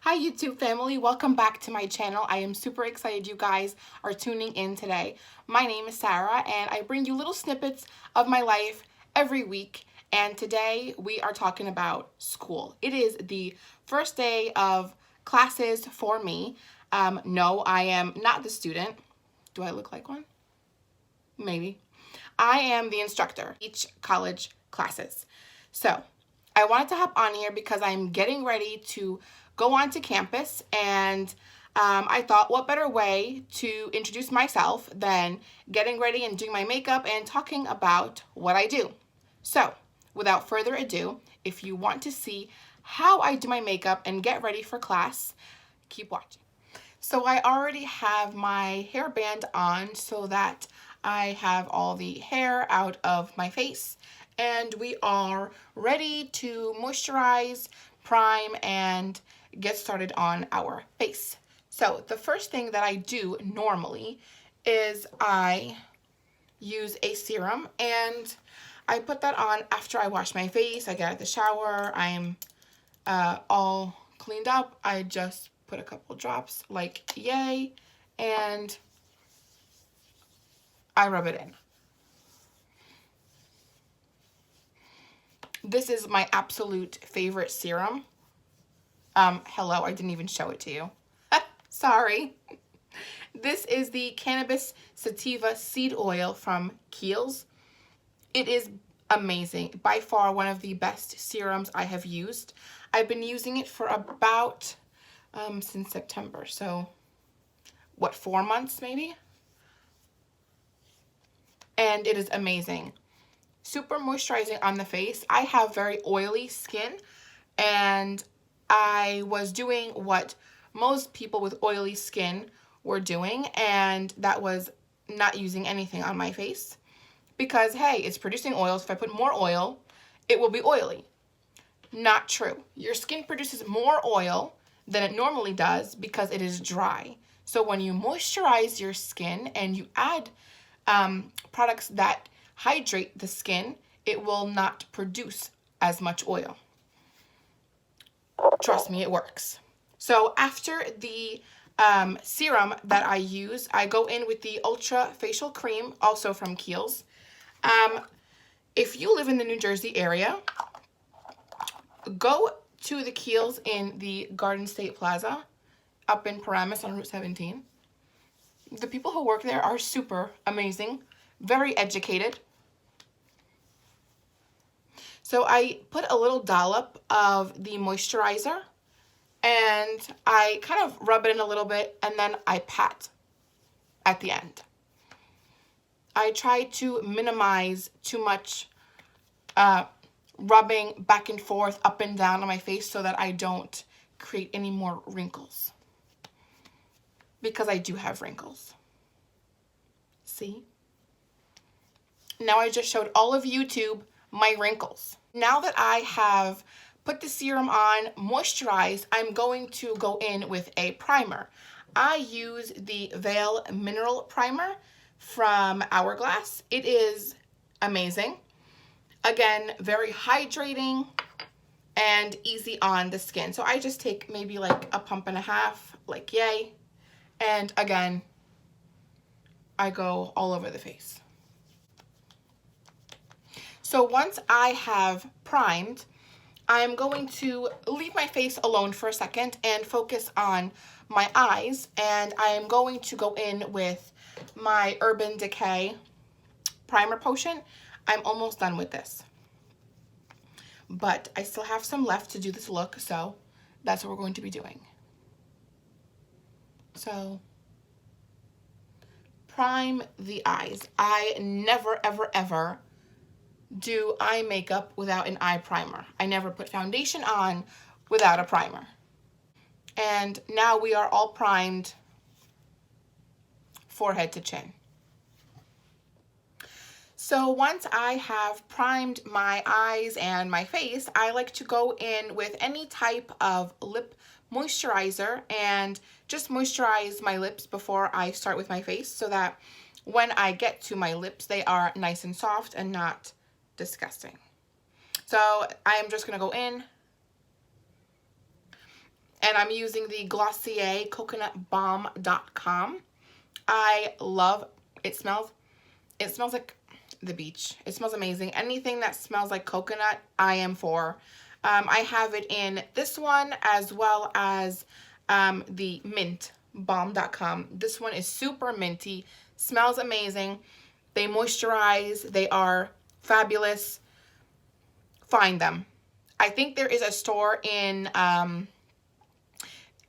Hi YouTube family, welcome back to my channel. I am super excited you guys are tuning in today. My name is Sarah and I bring you little snippets of my life every week, and today we are talking about school. It is the first day of classes for me. No, I am not the student. Do I look like one? Maybe. I am the instructor each college classes. So I wanted to hop on here because I'm getting ready to go onto campus, and I thought what better way to introduce myself than getting ready and doing my makeup and talking about what I do. So without further ado, if you want to see how I do my makeup and get ready for class, keep watching. So I already have my hairband on so that I have all the hair out of my face, and we are ready to moisturize, prime, and get started on our face. So the first thing that I do normally is I use a serum, and I put that on after I wash my face. I get out of the shower, I'm all cleaned up. I just put a couple drops like yay, and I rub it in. This is my absolute favorite serum. Hello, I didn't even show it to you. Sorry. This is the Cannabis Sativa Seed Oil from Kiehl's. It is amazing. By far one of the best serums I have used. I've been using it for about, since September. So, what, 4 months maybe? And it is amazing. Super moisturizing on the face. I have very oily skin, and I was doing what most people with oily skin were doing, and that was not using anything on my face because, hey, it's producing oil, so if I put more oil, it will be oily. Not true. Your skin produces more oil than it normally does because it is dry. So when you moisturize your skin and you add products that hydrate the skin, it will not produce as much oil. Trust me, it works. So after the serum that I use, I go in with the Ultra Facial Cream, also from Kiehl's. If you live in the New Jersey area, go to the Kiehl's in the Garden State Plaza up in Paramus on Route 17. The people who work there are super amazing, very educated. So I put a little dollop of the moisturizer, and I kind of rub it in a little bit, and then I pat at the end. I try to minimize too much rubbing back and forth, up and down on my face so that I don't create any more wrinkles. Because I do have wrinkles. See? Now I just showed all of YouTube my wrinkles. Now that I have put the serum on, moisturized, I'm going to go in with a primer. I use the Veil Mineral Primer from Hourglass. It is amazing. Again, very hydrating and easy on the skin. So I just take maybe like a pump and a half, like yay. And again, I go all over the face. So once I have primed, I'm going to leave my face alone for a second and focus on my eyes. And I am going to go in with my Urban Decay primer potion. I'm almost done with this, but I still have some left to do this look, so that's what we're going to be doing. So prime the eyes. I never, ever, ever do eye makeup without an eye primer. I never put foundation on without a primer. And now we are all primed forehead to chin. So once I have primed my eyes and my face, I like to go in with any type of lip moisturizer and just moisturize my lips before I start with my face so that when I get to my lips, they are nice and soft and not disgusting. So I am just going to go in and I'm using the Glossier coconutbalm.com. I love it. Smells like the beach. It smells amazing. Anything that smells like coconut, I am for. I have it in this one as well as the mintbalm.com. This one is super minty, smells amazing. They moisturize, they are fabulous. Find them. I think there is a store in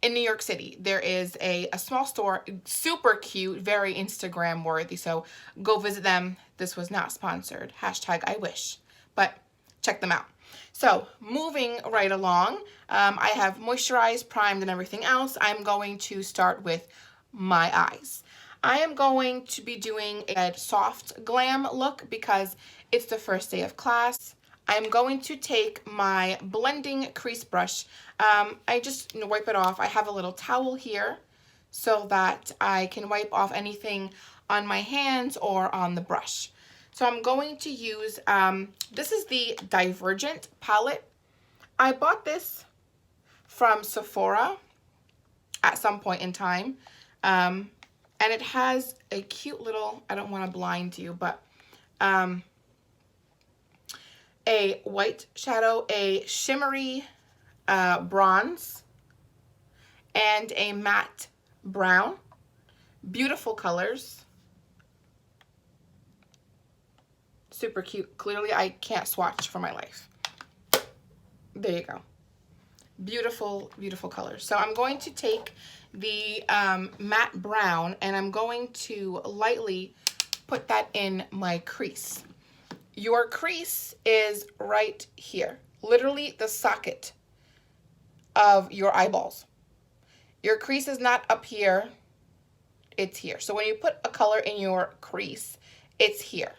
New York City. There is a small store, super cute, very Instagram worthy, so go visit them. This was not sponsored. Hashtag I wish, but check them out. So moving right along, I have moisturized, primed, and everything else. I'm going to start with my eyes. I am going to be doing a soft glam look because it's the first day of class. I'm going to take my blending crease brush. I just wipe it off. I have a little towel here so that I can wipe off anything on my hands or on the brush. So I'm going to use, this is the Divergent palette. I bought this from Sephora at some point in time. And it has a cute little, I don't want to blind you, but a white shadow, a shimmery bronze, and a matte brown. Beautiful colors. Super cute. Clearly, I can't swatch for my life. There you go. Beautiful, beautiful colors. So I'm going to take the matte brown and I'm going to lightly put that in my crease. Your crease is right here, literally the socket of your eyeballs. Your crease is not up here, it's here. So when you put a color in your crease, it's here.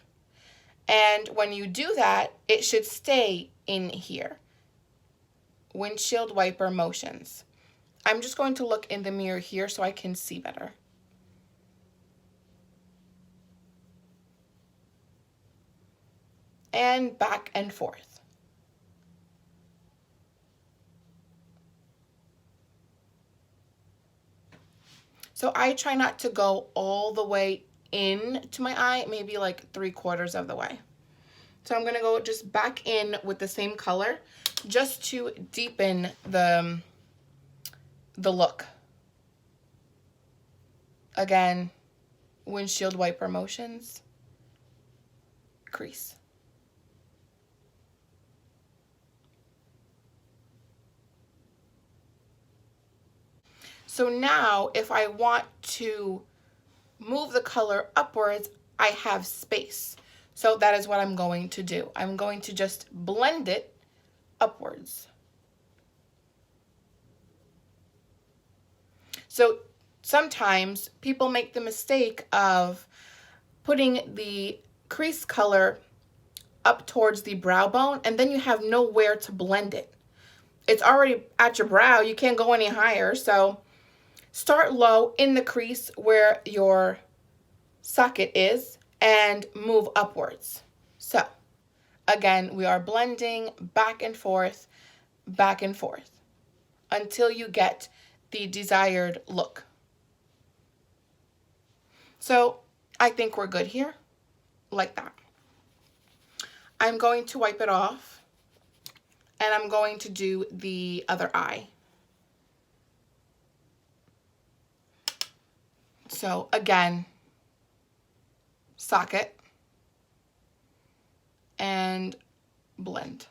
And when you do that, it should stay in here. Windshield wiper motions. I'm just going to look in the mirror here so I can see better. And back and forth. So I try not to go all the way in to my eye, maybe like 3/4 of the way. So I'm going to go just back in with the same color just to deepen the look. Again, windshield wiper motions, crease. So now if I want to move the color upwards, I have space. So that is what I'm going to do. I'm going to just blend it upwards. So sometimes people make the mistake of putting the crease color up towards the brow bone and then you have nowhere to blend it. It's already at your brow, you can't go any higher, so start low in the crease where your socket is and move upwards. So again, we are blending back and forth until you get the desired look. So I think we're good here, like that. I'm going to wipe it off and I'm going to do the other eye. So again, socket and blend.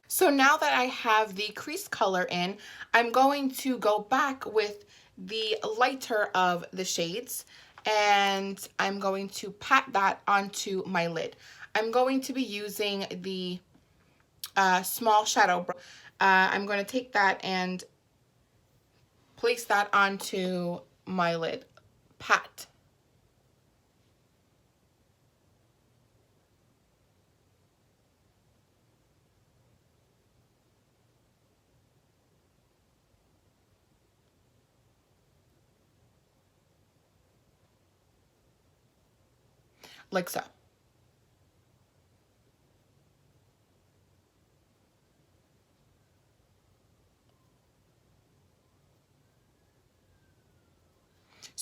So now that I have the crease color in, I'm going to go back with the lighter of the shades and I'm going to pat that onto my lid. I'm going to be using the small shadow brush. I'm going to take that and place that onto my lid. Pat. Like so.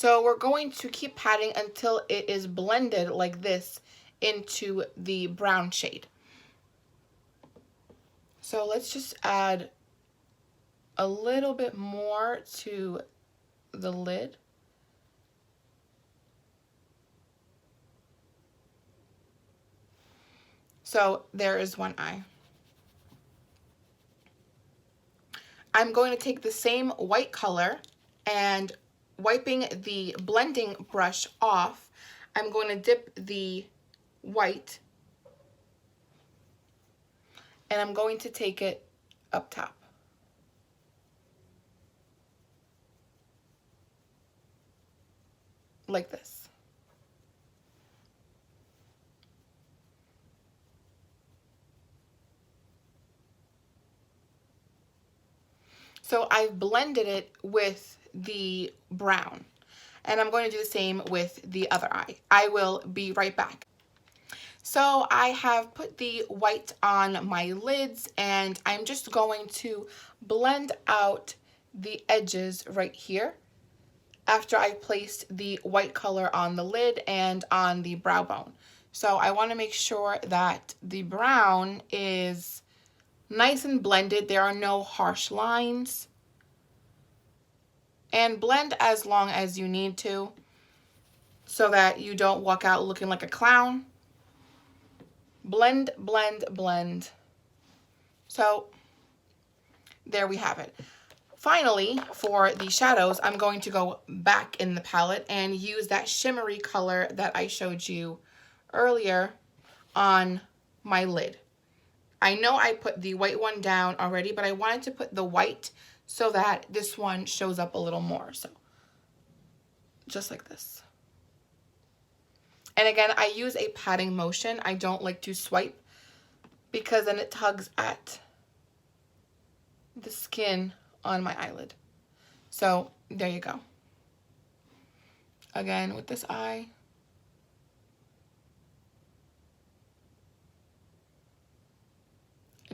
So we're going to keep patting until it is blended like this into the brown shade. So let's just add a little bit more to the lid. So there is one eye. I'm going to take the same white color and wiping the blending brush off, I'm going to dip the white and I'm going to take it up top. Like this. So I've blended it with the brown, and I'm going to do the same with the other eye. I will be right back. So I have put the white on my lids, and I'm just going to blend out the edges right here after I placed the white color on the lid and on the brow bone. So I want to make sure that the brown is nice and blended. There are no harsh lines. And blend as long as you need to so that you don't walk out looking like a clown. Blend, blend, blend. So there we have it. Finally, for the shadows, I'm going to go back in the palette and use that shimmery color that I showed you earlier on my lid. I know I put the white one down already, but I wanted to put the white so that this one shows up a little more. So just like this. And again, I use a patting motion. I don't like to swipe because then it tugs at the skin on my eyelid. So there you go. Again with this eye.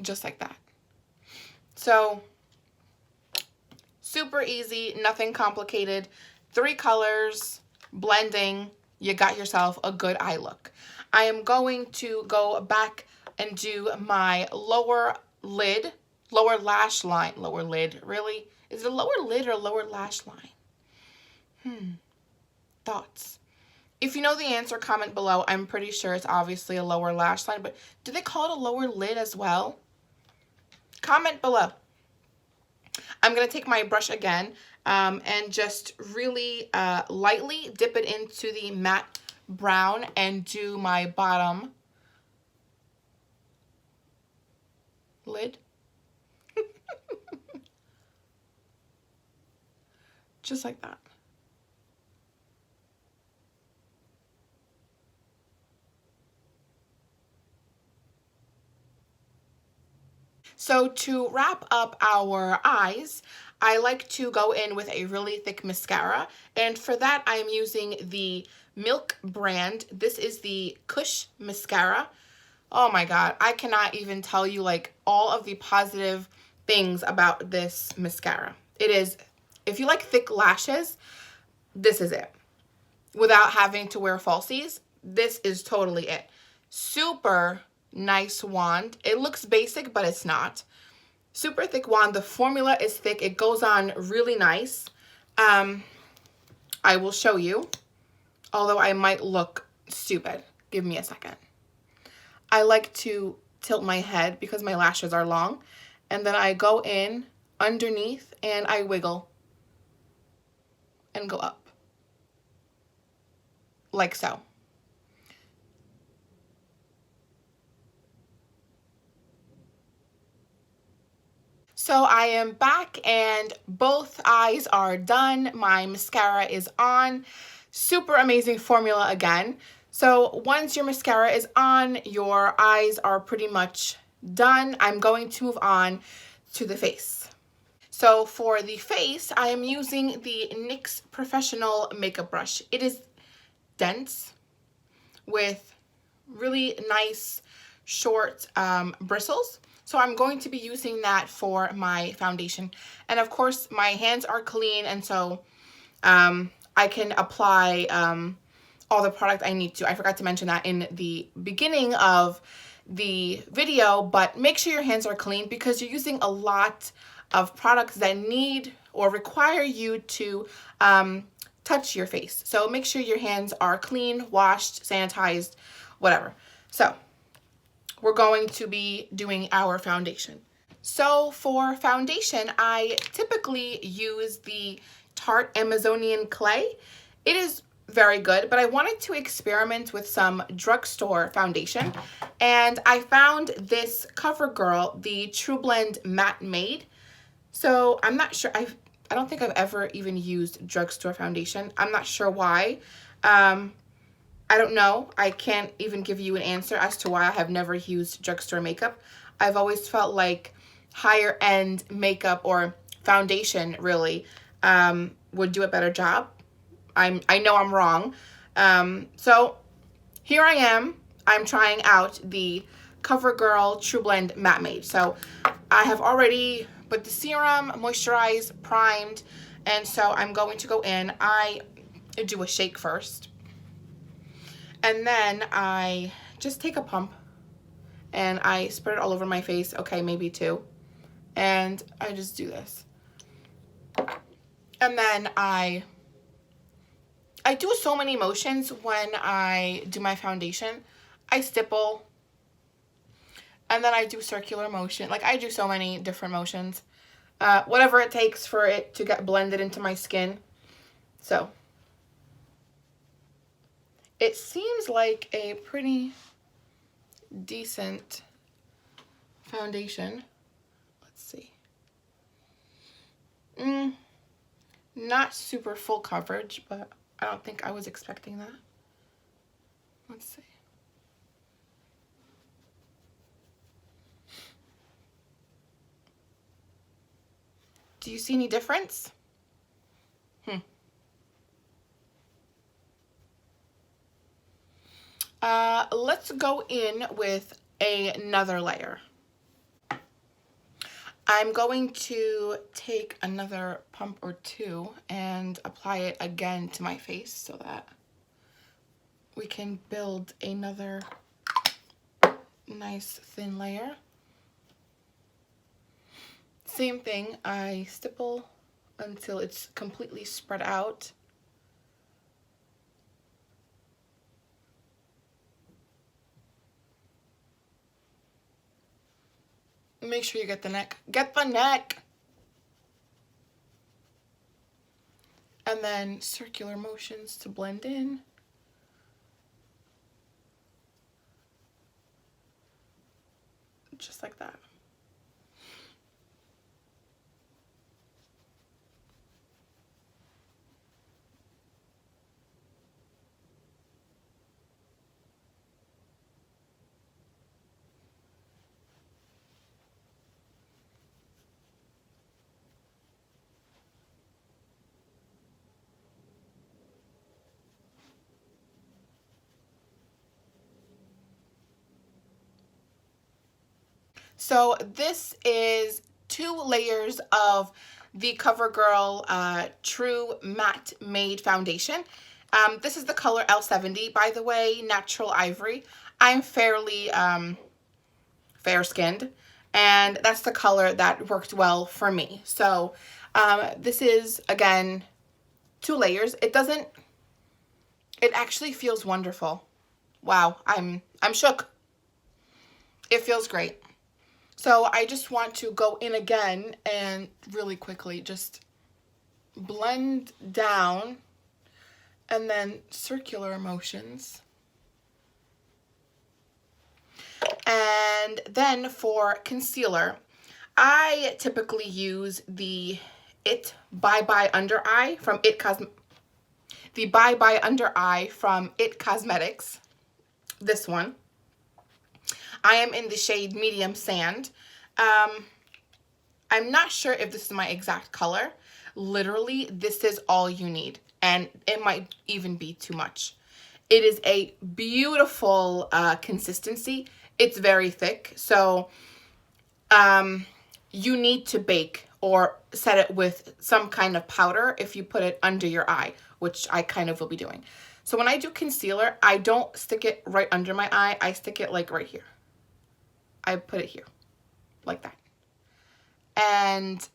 Just like that. So super easy, nothing complicated. 3 colors, blending, you got yourself a good eye look. I am going to go back and do my lower lid, lower lash line, lower lid, really? Is it a lower lid or a lower lash line? Thoughts? If you know the answer, comment below. I'm pretty sure it's obviously a lower lash line, but do they call it a lower lid as well? Comment below. I'm going to take my brush again and just really lightly dip it into the matte brown and do my bottom lid. Just like that. So to wrap up our eyes, I like to go in with a really thick mascara, and for that I am using the Milk brand. This is the Kush mascara. Oh my god, I cannot even tell you like all of the positive things about this mascara. It is, if you like thick lashes, this is it. Without having to wear falsies, this is totally it. Super nice wand. It looks basic, but it's not. Super thick wand. The formula is thick. It goes on really nice. I will show you, although I might look stupid. Give me a second. I like to tilt my head because my lashes are long, and then I go in underneath and I wiggle and go up like so. So I am back and both eyes are done. My mascara is on. Super amazing formula again. So once your mascara is on, your eyes are pretty much done. I'm going to move on to the face. So for the face, I am using the NYX Professional Makeup Brush. It is dense with really nice short bristles. So I'm going to be using that for my foundation. And of course, my hands are clean, and so I can apply all the product I need to. I forgot to mention that in the beginning of the video, but make sure your hands are clean because you're using a lot of products that need or require you to touch your face. So make sure your hands are clean, washed, sanitized, whatever. So we're going to be doing our foundation. So for foundation, I typically use the Tarte Amazonian Clay. It is very good, but I wanted to experiment with some drugstore foundation, and I found this CoverGirl, the True Blend Matte Made. So I'm not sure, I don't think I've ever even used drugstore foundation. I'm not sure why. I don't know. I can't even give you an answer as to why I have never used drugstore makeup. I've always felt like higher end makeup or foundation really would do a better job. I know I'm wrong. So here I am. I'm trying out the CoverGirl True Blend Matte Made. So I have already put the serum, moisturized, primed, and so I'm going to go in. I do a shake first. And then I just take a pump and I spread it all over my face. Okay, maybe two. And I just do this. And then I do so many motions when I do my foundation. I stipple, and then I do circular motion. Like, I do so many different motions. Whatever it takes for it to get blended into my skin. So, it seems like a pretty decent foundation. Let's see. Not super full coverage, but I don't think I was expecting that. Let's see. Do you see any difference? Let's go in with another layer. I'm going to take another pump or two and apply it again to my face so that we can build another nice thin layer. Same thing, I stipple until it's completely spread out. Make sure you get the neck. Get the neck! And then circular motions to blend in. Just like that. So this is 2 layers of the CoverGirl True Matte Made Foundation. This is the color L70, by the way, natural ivory. I'm fairly fair-skinned, and that's the color that worked well for me. So this is, again, 2 layers. It actually feels wonderful. Wow, I'm shook. It feels great. So I just want to go in again and really quickly just blend down and then circular motions. And then for concealer, I typically use the Bye Bye Under Eye from It Cosmetics. This one. I am in the shade Medium Sand. I'm not sure if this is my exact color. Literally, this is all you need, and it might even be too much. It is a beautiful consistency. It's very thick, so you need to bake or set it with some kind of powder if you put it under your eye, which I kind of will be doing. So when I do concealer, I don't stick it right under my eye. I stick it like right here. I put it here, like that. And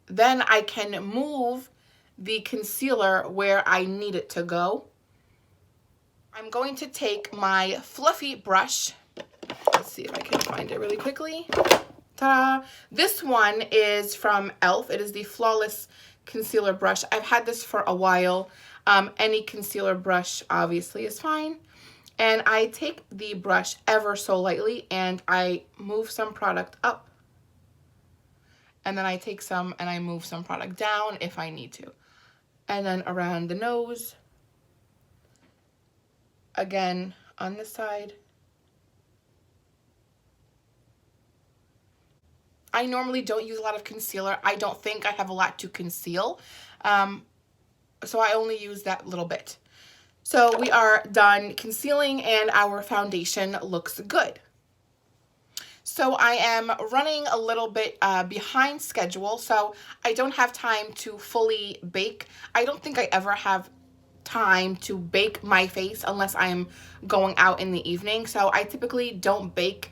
then I can move the concealer where I need it to go. I'm going to take my fluffy brush. Let's see if I can find it really quickly. Ta-da! This one is from e.l.f. It is the Flawless Concealer Brush. I've had this for a while. Any concealer brush obviously is fine. And I take the brush ever so lightly and I move some product up. And then I take some and I move some product down if I need to. And then around the nose. Again, on this side. I normally don't use a lot of concealer. I don't think I have a lot to conceal. So I only use that little bit. So we are done concealing and our foundation looks good. So I am running a little bit behind schedule, so I don't have time to fully bake. I don't think I ever have time to bake my face unless I'm going out in the evening. So I typically don't bake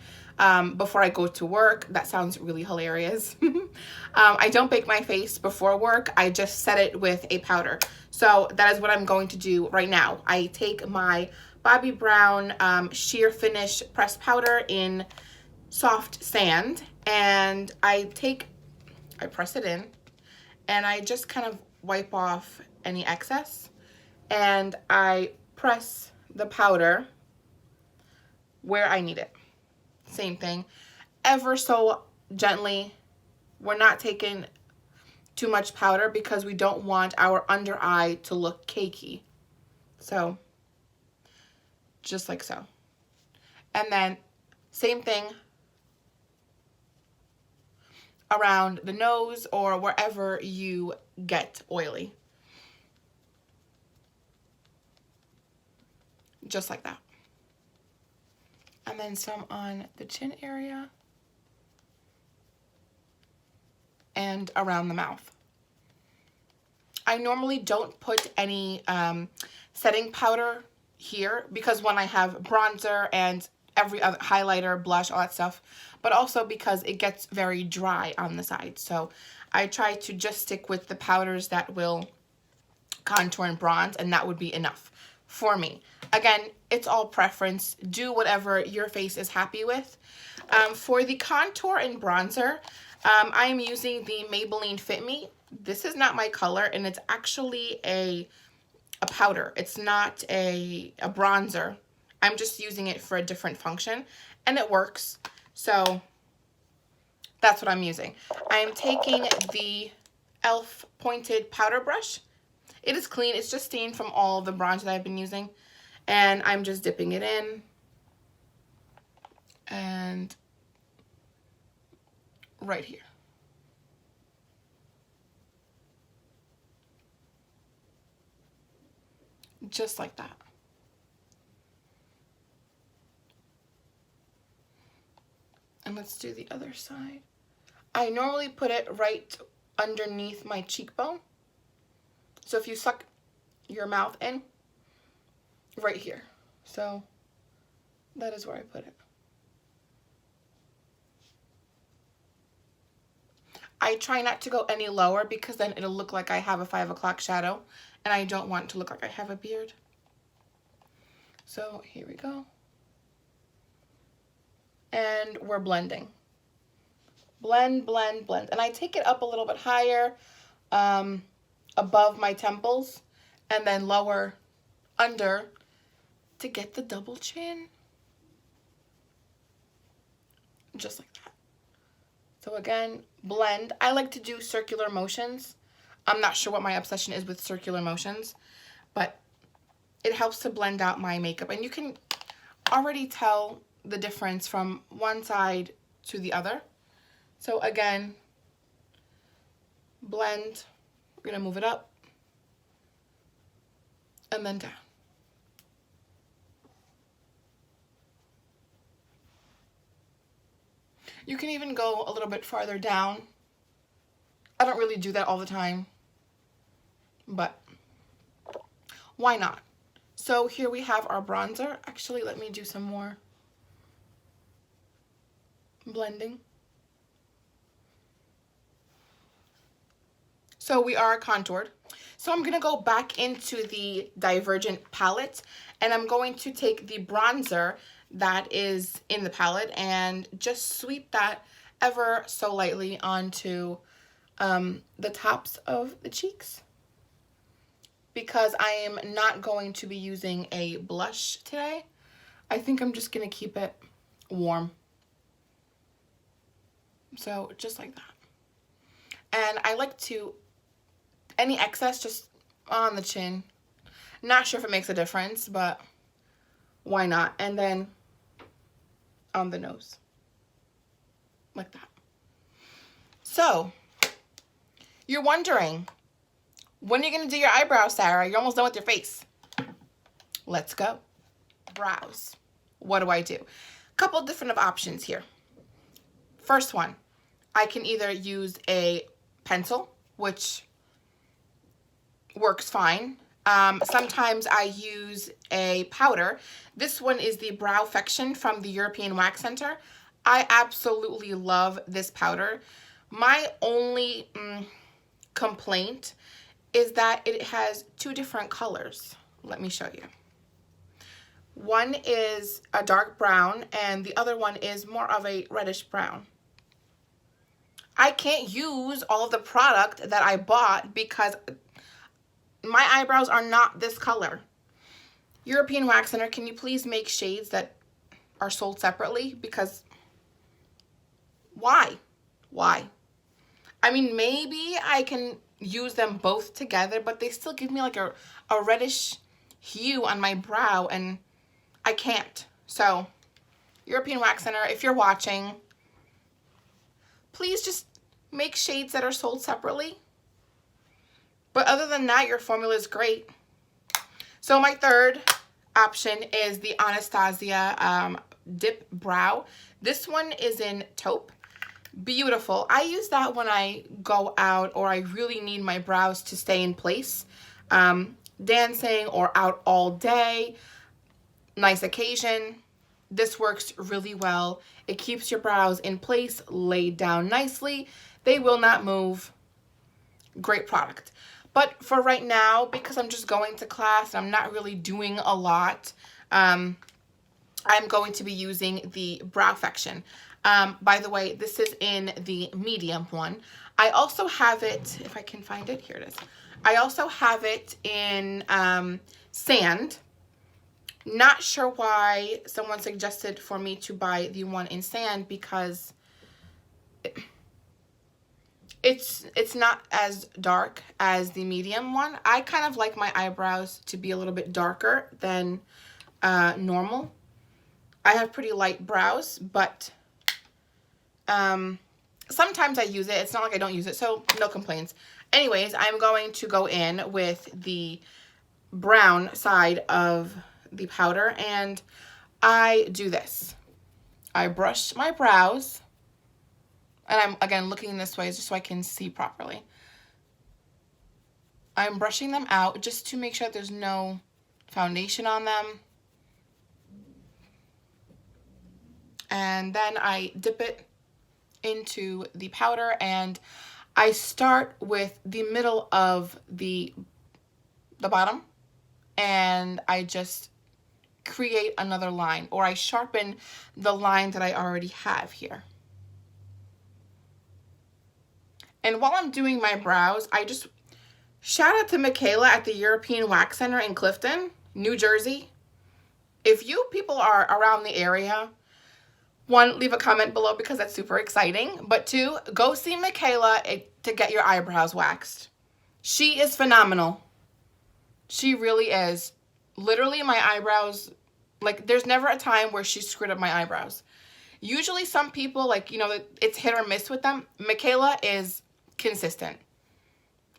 before I go to work. That sounds really hilarious. I don't bake my face before work. I just set it with a powder. So that is what I'm going to do right now. I take my Bobbi Brown Sheer Finish Pressed Powder in Soft Sand, and I press it in, and I just kind of wipe off any excess, and I press the powder where I need it. Same thing, ever so gently. We're not taking too much powder because we don't want our under eye to look cakey. So just like so. And then same thing around the nose or wherever you get oily. Just like that. And then some on the chin area and around the mouth. I normally don't put any setting powder here because when I have bronzer and every other highlighter, blush, all that stuff, but also because it gets very dry on the side. So I try to just stick with the powders that will contour and bronze, and that would be enough for me. Again, it's all preference. Do whatever your face is happy with. For the contour and bronzer, I am using the Maybelline Fit Me. This is not my color, and it's actually a powder. It's not a bronzer. I'm just using it for a different function, and it works. So that's what I'm using. I am taking the e.l.f. pointed powder brush. It is clean. It's just stained from all the bronzer that I've been using. And I'm just dipping it in. And right here. Just like that. And let's do the other side. I normally put it right underneath my cheekbone. So if you suck your mouth in, right here. So that is where I put it. I try not to go any lower because then it'll look like I have a 5 o'clock shadow, and I don't want to look like I have a beard. So here we go. And we're blending. Blend, blend, blend. And I take it up a little bit higher, above my temples, and then lower under to get the double chin. Just like that. So again, blend. I like to do circular motions. I'm not sure what my obsession is with circular motions, but it helps to blend out my makeup. And you can already tell the difference from one side to the other. So again, blend. We're going to move it up and then down. You can even go a little bit farther down. I don't really do that all the time, but Why not? So here we have our bronzer. Actually, let me do some more blending. So we are contoured. So I'm going to go back into the Divergent palette, and I'm going to take the bronzer that is in the palette and just sweep that ever so lightly onto the tops of the cheeks, because I am not going to be using a blush today. I think I'm just going to keep it warm. So just like that. And I like to, any excess just on the chin. Not sure if it makes a difference, but why not? And then on the nose. Like that. So, you're wondering, when are you going to do your eyebrows, Sarah? You're almost done with your face. Let's go. Brows. What do I do? A couple different options here. First one, I can either use a pencil, which works fine. Sometimes I use a powder. This one is the Browfection from the European Wax Center. I absolutely love this powder. My only complaint is that it has two different colors. Let me show you. One is a dark brown and the other one is more of a reddish brown. I can't use all of the product that I bought because my eyebrows are not this color. European Wax Center, can you please make shades that are sold separately? Because why? Why? I mean, maybe I can use them both together, but they still give me like a reddish hue on my brow, and I can't. So, European Wax Center, if you're watching, please just make shades that are sold separately. But other than that, your formula is great. So my third option is the Anastasia Dip Brow. This one is in taupe. Beautiful. I use that when I go out or I really need my brows to stay in place. Dancing or out all day. Nice occasion. This works really well. It keeps your brows in place, laid down nicely. They will not move. Great product. But for right now, because I'm just going to class and I'm not really doing a lot, I'm going to be using the Browfection. By the way, this is in the medium one. I also have it, if I can find it, here it is. I also have it in sand. Not sure why someone suggested for me to buy the one in sand, because it's not as dark as the medium one. I kind of like my eyebrows to be a little bit darker than normal. I have pretty light brows, but sometimes I use it. It's not like I don't use it, so no complaints. Anyways, I'm going to go in with the brown side of the powder, and I do this. I brush my brows, and I'm, again, looking this way just so I can see properly. I'm brushing them out just to make sure there's no foundation on them. And then I dip it into the powder, and I start with the middle of the bottom, and I just create another line, or I sharpen the line that I already have here. And while I'm doing my brows, I just shout out to Michaela at the European Wax Center in Clifton, New Jersey. If you people are around the area, one, leave a comment below because that's super exciting. But two, go see Michaela to get your eyebrows waxed. She is phenomenal. She really is. Literally, my eyebrows, like, there's never a time where she screwed up my eyebrows. Usually some people, like, you know, it's hit or miss with them. Michaela is consistent.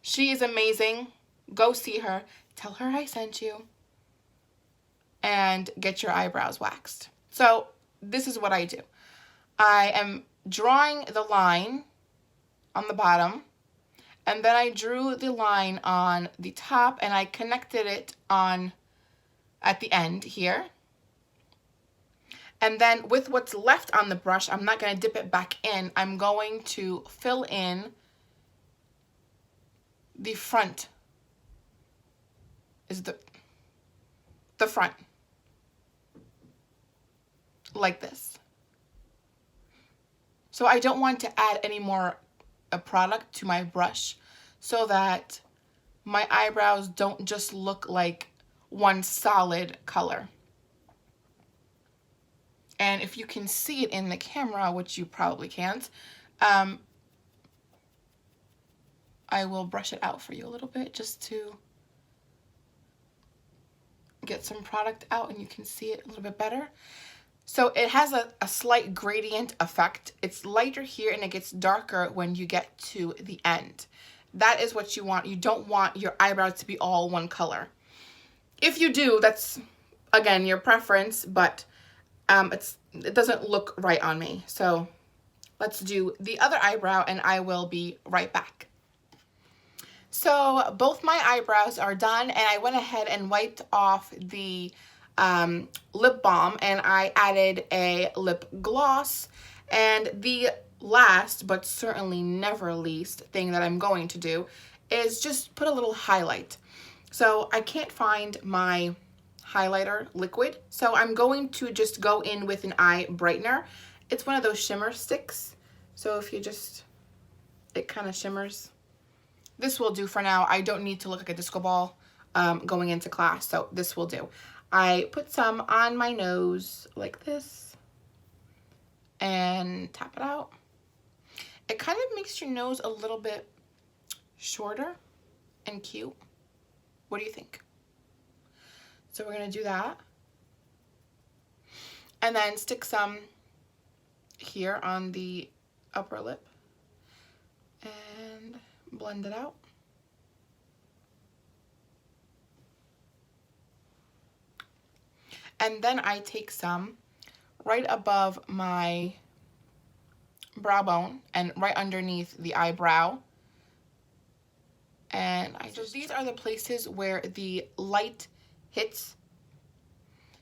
She is amazing. Go see her. Tell her I sent you. And get your eyebrows waxed. So this is what I do. I am drawing the line on the bottom. And then I drew the line on the top and I connected it on at the end here. And then with what's left on the brush, I'm not going to dip it back in. I'm going to fill in the front. Is the front. Like this. So I don't want to add any more product to my brush so that my eyebrows don't just look like one solid color. And if you can see it in the camera, which you probably can't, I will brush it out for you a little bit just to get some product out and you can see it a little bit better. So it has a slight gradient effect. It's lighter here and it gets darker when you get to the end. That is what you want. You don't want your eyebrows to be all one color. If you do, that's, again, your preference, but it doesn't look right on me. So let's do the other eyebrow and I will be right back. So both my eyebrows are done and I went ahead and wiped off the lip balm and I added a lip gloss. And the last but certainly never least thing that I'm going to do is just put a little highlight. So I can't find my highlighter liquid, so I'm going to just go in with an eye brightener. It's one of those shimmer sticks, so if you just, it kind of shimmers. This will do for now. I don't need to look like a disco ball going into class, so this will do. I put some on my nose like this and tap it out. It kind of makes your nose a little bit shorter and cute. What do you think? So we're going to do that. And then stick some here on the upper lip and blend it out. And then I take some right above my brow bone and right underneath the eyebrow. And these are the places where the light hits.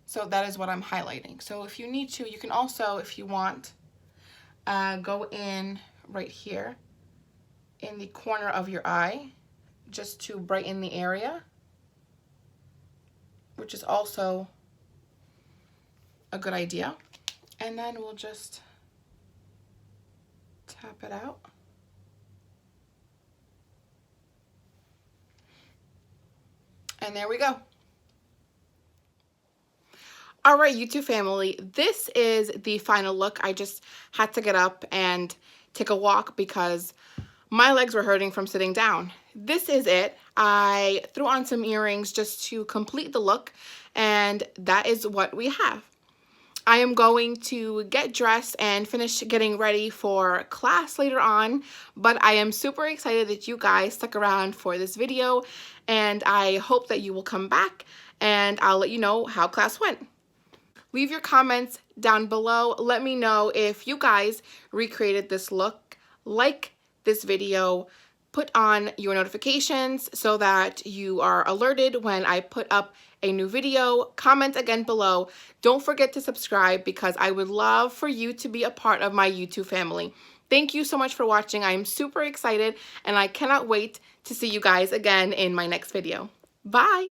So that is what I'm highlighting. So if you need to, you can also, if you want, go in right here in the corner of your eye just to brighten the area, which is also a good idea. And then we'll just tap it out. And there we go. All right, YouTube family, this is the final look. I just had to get up and take a walk because my legs were hurting from sitting down. This is it. I threw on some earrings just to complete the look, and that is what we have. I am going to get dressed and finish getting ready for class later on, but I am super excited that you guys stuck around for this video, and I hope that you will come back and I'll let you know how class went. Leave your comments down below. Let me know if you guys recreated this look. Like this video, put on your notifications so that you are alerted when I put up a new video. Comment again below. Don't forget to subscribe because I would love for you to be a part of my YouTube family. Thank you so much for watching. I am super excited and I cannot wait to see you guys again in my next video. Bye!